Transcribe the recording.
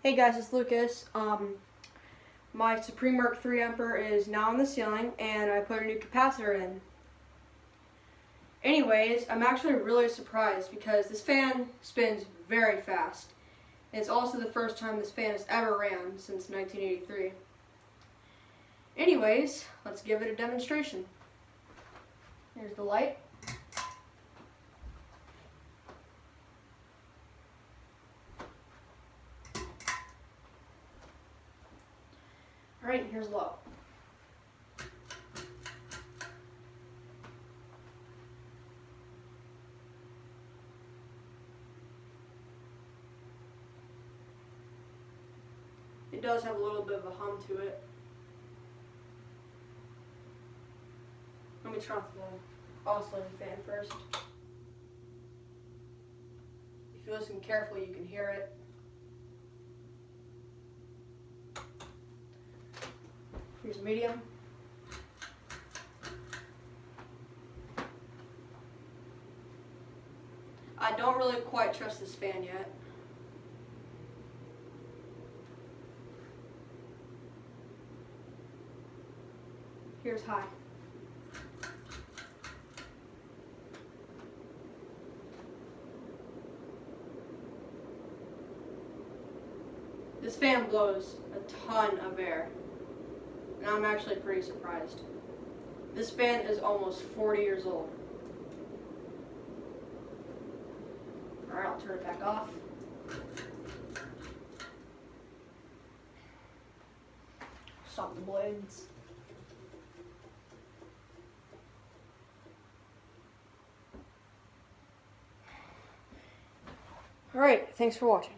Hey guys, it's Lucas. My Supreme Merc 3 Emperor is now on the ceiling, and I put a new capacitor in. Anyways, I'm actually really surprised because this fan spins very fast. It's also the first time this fan has ever ran since 1983. Anyways, let's give it a demonstration. Here's the light. Alright, here's low. It does have a little bit of a hum to it. Let me turn off the oscillating fan first. If you listen carefully, you can hear it. Here's medium. I don't really quite trust this fan yet. Here's high. This fan blows a ton of air, and I'm actually pretty surprised. This fan is almost 40 years old. Alright, I'll turn it back off. Stop the blades. Alright, thanks for watching.